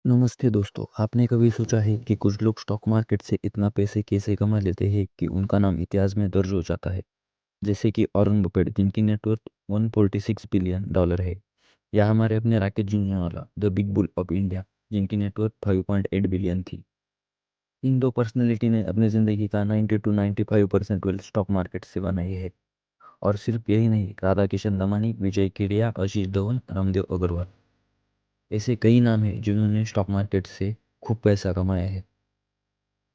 नमस्ते दोस्तों, आपने कभी सोचा है कि कुछ लोग स्टॉक मार्केट से इतना पैसे कैसे कमा लेते हैं कि उनका नाम इतिहास में दर्ज हो जाता है। जैसे कि वॉरेन बफेट जिनकी नेटवर्थ $146 बिलियन है, या हमारे अपने Rakesh Jhunjhunwala the big bull of India जिनकी नेटवर्थ 5.8 बिलियन थी। इन दो पर्सनैलिटी ने अपनी ज़िंदगी का 90 to 95% वेल्थ स्टॉक मार्केट से बनाई है। और सिर्फ यही नहीं, राधा किशन दमानी, विजय केडिया, आशीष धवन, रामदेव अग्रवाल, ऐसे कई नाम हैं जिन्होंने स्टॉक मार्केट से खूब पैसा कमाया है।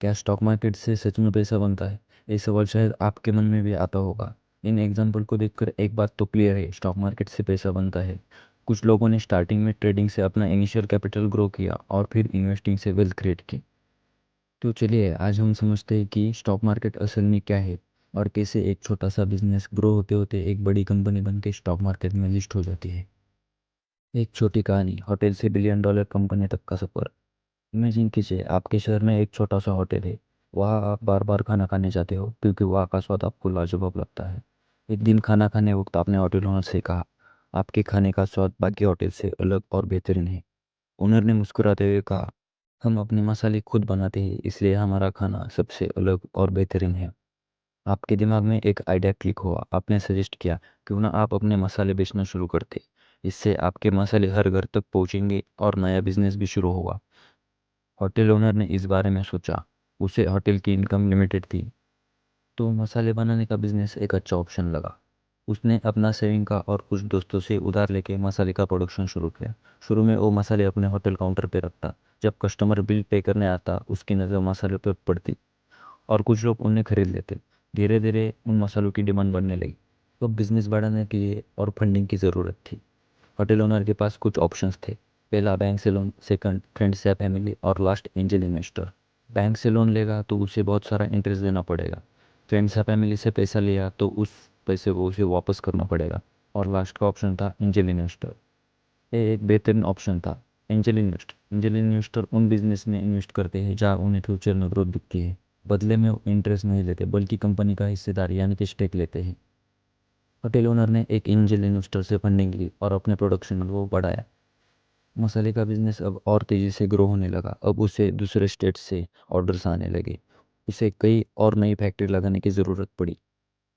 क्या स्टॉक मार्केट से सच में पैसा बनता है? ये सवाल शायद आपके मन में भी आता होगा। इन एग्जाम्पल को देखकर एक बात तो क्लियर है, स्टॉक मार्केट से पैसा बनता है। कुछ लोगों ने स्टार्टिंग में ट्रेडिंग से अपना इनिशियल कैपिटल ग्रो किया और फिर इन्वेस्टिंग से वेल्थ क्रिएट की। तो चलिए आज हम समझते हैं कि स्टॉक मार्केट असल में क्या है और कैसे एक छोटा सा बिजनेस ग्रो होते होते एक बड़ी कंपनी बन के स्टॉक मार्केट में लिस्ट हो जाती है। एक छोटी कहानी, होटल से $1 बिलियन कंपनी तक का सफर। इमेजिन कीजिए, आपके शहर में एक छोटा सा होटल है। वहाँ आप बार बार खाना खाने जाते हो क्योंकि वहाँ का स्वाद आपको लाजवाब लगता है। एक दिन खाना खाने वक्त आपने होटल ओनर से कहा, आपके खाने का स्वाद बाकी होटल से अलग और बेहतरीन है। ओनर ने मुस्कुराते हुए कहा, हम अपने मसाले खुद बनाते हैं, इसलिए हमारा खाना सबसे अलग और बेहतरीन है। आपके दिमाग में एक आइडिया क्लिक हुआ। आपने सजेस्ट किया, क्यों ना आप अपने मसाले बेचना शुरू करते। इससे आपके मसाले हर घर तक पहुँचेंगे और नया बिजनेस भी शुरू होगा। होटल ओनर ने इस बारे में सोचा। उसे होटल की इनकम लिमिटेड थी, तो मसाले बनाने का बिजनेस एक अच्छा ऑप्शन लगा। उसने अपना सेविंग का और कुछ दोस्तों से उधार लेके मसाले का प्रोडक्शन शुरू किया। शुरू में वो मसाले अपने होटल काउंटर पे रखता। जब कस्टमर बिल पे करने आता, उसकी नज़र मसाले पर पड़ती और कुछ लोग उन्हें खरीद लेते। धीरे धीरे उन मसालों की डिमांड बढ़ने लगी। तो बिजनेस बढ़ाने के लिए और फंडिंग की ज़रूरत थी। होटल ओनर के पास कुछ ऑप्शंस थे। पहला, बैंक से लोन। सेकंड, फ्रेंड्स या फैमिली। और लास्ट, एंजल इन्वेस्टर। बैंक से लोन लेगा तो उसे बहुत सारा इंटरेस्ट देना पड़ेगा। फ्रेंड्स या फैमिली से पैसा लिया तो उस पैसे को उसे वापस करना पड़ेगा। और लास्ट का ऑप्शन था एंजल इन्वेस्टर। ये एक बेहतरीन ऑप्शन था। एंजल इन्वेस्टर उन बिजनेस में इन्वेस्ट करते हैं जहाँ उन्हें फ्यूचर में ग्रोथ दिखती है। बदले में वो इंटरेस्ट नहीं लेते, बल्कि कंपनी का हिस्सेदार यानी कि स्टेक लेते हैं। होटल ओनर ने एक एंजल इन्वेस्टर से फंडिंग ली और अपने प्रोडक्शन को बढ़ाया। मसाले का बिजनेस अब और तेज़ी से ग्रो होने लगा। अब उसे दूसरे स्टेट से ऑर्डर्स आने लगे। उसे कई और नई फैक्ट्री लगाने की ज़रूरत पड़ी।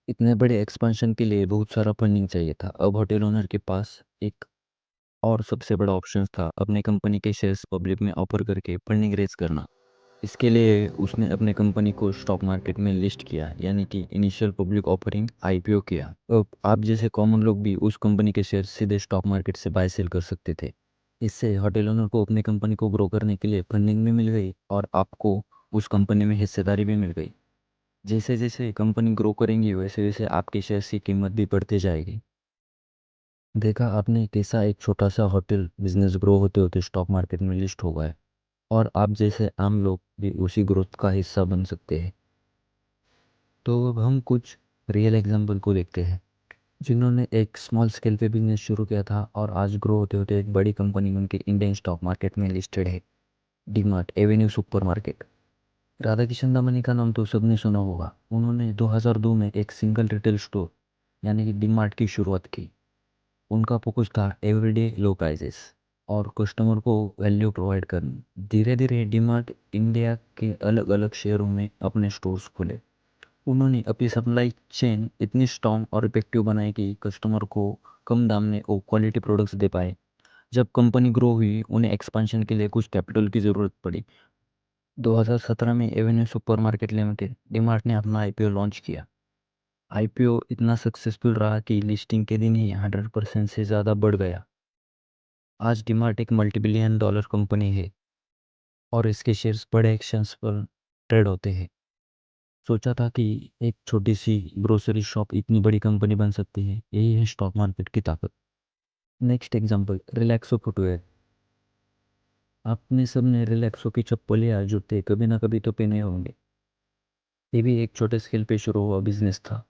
इतने बड़े एक्सपेंशन के लिए बहुत सारा फंडिंग चाहिए था। अब होटल ओनर के पास एक और सबसे बड़ा ऑप्शन था, अपने कंपनी के शेयर्स पब्लिक में ऑफर करके फंडिंग रेज करना। इसके लिए उसने अपने कंपनी को स्टॉक मार्केट में लिस्ट किया, यानी कि इनिशियल पब्लिक ऑफरिंग, आईपीओ किया। अब आप जैसे कॉमन लोग भी उस कंपनी के शेयर सीधे स्टॉक मार्केट से बाय सेल कर सकते थे। इससे होटल ओनर को अपनी कंपनी को ग्रो करने के लिए फंडिंग भी मिल गई और आपको उस कंपनी में हिस्सेदारी भी मिल गई। जैसे जैसे कंपनी ग्रो करेंगी वैसे वैसे आपके शेयर्स की कीमत भी बढ़ती जाएगी। देखा आपने कैसा एक छोटा सा होटल बिजनेस ग्रो होते होते स्टॉक मार्केट में लिस्ट हो गया है, और आप जैसे आम लोग भी उसी ग्रोथ का हिस्सा बन सकते हैं। तो अब हम कुछ रियल एग्जाम्पल को देखते हैं जिन्होंने एक स्मॉल स्केल पे बिजनेस शुरू किया था और आज ग्रो होते होते एक बड़ी कंपनी बन के इंडियन स्टॉक मार्केट में लिस्टेड है। DMart Avenue super market. Radha Kishan Damani का नाम तो सबने सुना होगा। उन्होंने 2002 में एक सिंगल रिटेल स्टोर यानी कि डीमार्ट की शुरुआत की। उनका फोकस था एवरीडे लो प्राइसेस और कस्टमर को वैल्यू प्रोवाइड करना। धीरे धीरे डीमार्ट इंडिया के अलग अलग शहरों में अपने स्टोर्स खोले। उन्होंने अपनी सप्लाई चेन इतनी स्ट्रॉन्ग और इफेक्टिव बनाई कि कस्टमर को कम दाम में वो क्वालिटी प्रोडक्ट्स दे पाए। जब कंपनी ग्रो हुई, उन्हें एक्सपेंशन के लिए कुछ कैपिटल की ज़रूरत पड़ी। 2017 में एवेन्यू सुपरमार्केट लिमिटेड, डीमार्ट ने अपना आईपीओ लॉन्च किया। आईपीओ इतना सक्सेसफुल रहा कि लिस्टिंग के दिन ही 100% से ज़्यादा बढ़ गया। आज डीमार्ट एक $multi-billion कंपनी है और इसके शेयर्स बड़े एक्सचेंज पर ट्रेड होते हैं। सोचा था कि एक छोटी सी ग्रोसरी शॉप इतनी बड़ी कंपनी बन सकती है। यही है स्टॉक मार्केट की ताकत। Next example, Relaxo footwear. आपने सबने रिलैक्सो की चप्पल या जूते कभी ना कभी तो पहने होंगे। ये भी एक छोटे स्केल पे शुरू हुआ बिजनेस था।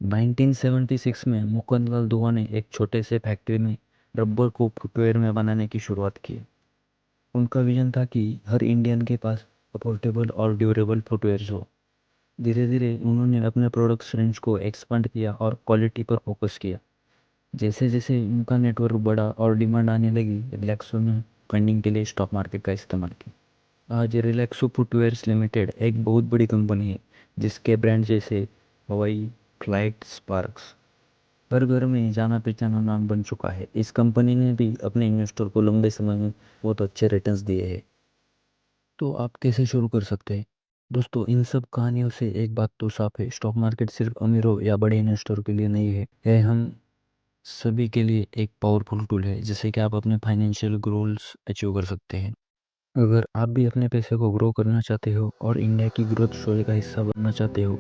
1976 में मुकुंदलाल दुआ ने एक छोटे से फैक्ट्री में रबर को फुटवेयर में बनाने की शुरुआत की। उनका विजन था कि हर इंडियन के पास अफोर्डेबल और ड्यूरेबल फुटवेयर हो। धीरे धीरे उन्होंने अपने प्रोडक्ट्स रेंज को एक्सपांड किया और क्वालिटी पर फोकस किया। जैसे जैसे उनका नेटवर्क बढ़ा और डिमांड आने लगी, रिलैक्सो ने फंडिंग के लिए स्टॉक मार्केट का इस्तेमाल किया। आज रिलैक्सो फुटवेयर्स लिमिटेड एक बहुत बड़ी कंपनी है जिसके ब्रांड जैसे हवाई, फ्लाइट, स्पार्क्स हर घर में जाना पहचाना नाम बन चुका है। इस कंपनी ने भी अपने इन्वेस्टर को लंबे समय में बहुत अच्छे रिटर्न्स दिए हैं। तो आप कैसे शुरू कर सकते हैं? दोस्तों, इन सब कहानियों से एक बात तो साफ है, स्टॉक मार्केट सिर्फ अमीरों या बड़े इन्वेस्टरों के लिए नहीं है। यह हम सभी के लिए एक पावरफुल टूल है जिससे कि आप अपने फाइनेंशियल गोल्स अचीव कर सकते हैं। अगर आप भी अपने पैसे को ग्रो करना चाहते हो और इंडिया की ग्रोथ स्टोरी का हिस्सा बनना चाहते हो,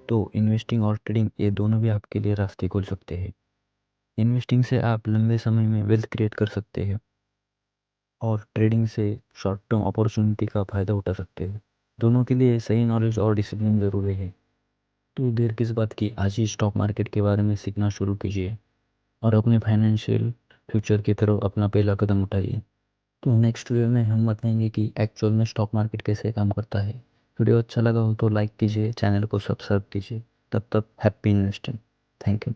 तो इन्वेस्टिंग और ट्रेडिंग ये दोनों भी आपके लिए रास्ते खोल सकते हैं। इन्वेस्टिंग से आप लंबे समय में वेल्थ क्रिएट कर सकते हैं और ट्रेडिंग से शॉर्ट टर्म अपॉर्चुनिटी का फ़ायदा उठा सकते हैं। दोनों के लिए सही नॉलेज और डिसिप्लिन ज़रूरी है। तो देर किस बात की, आज ही स्टॉक मार्केट के बारे में सीखना शुरू कीजिए और अपने फाइनेंशियल फ्यूचर की तरफ अपना पहला कदम उठाइए। तो नेक्स्ट वीडियो में हम बताएंगे कि एक्चुअल में स्टॉक मार्केट कैसे काम करता है। वीडियो अच्छा लगा हो तो लाइक कीजिए, चैनल को सब्सक्राइब कीजिए। तब तक हैप्पी इन्वेस्टिंग। Thank you.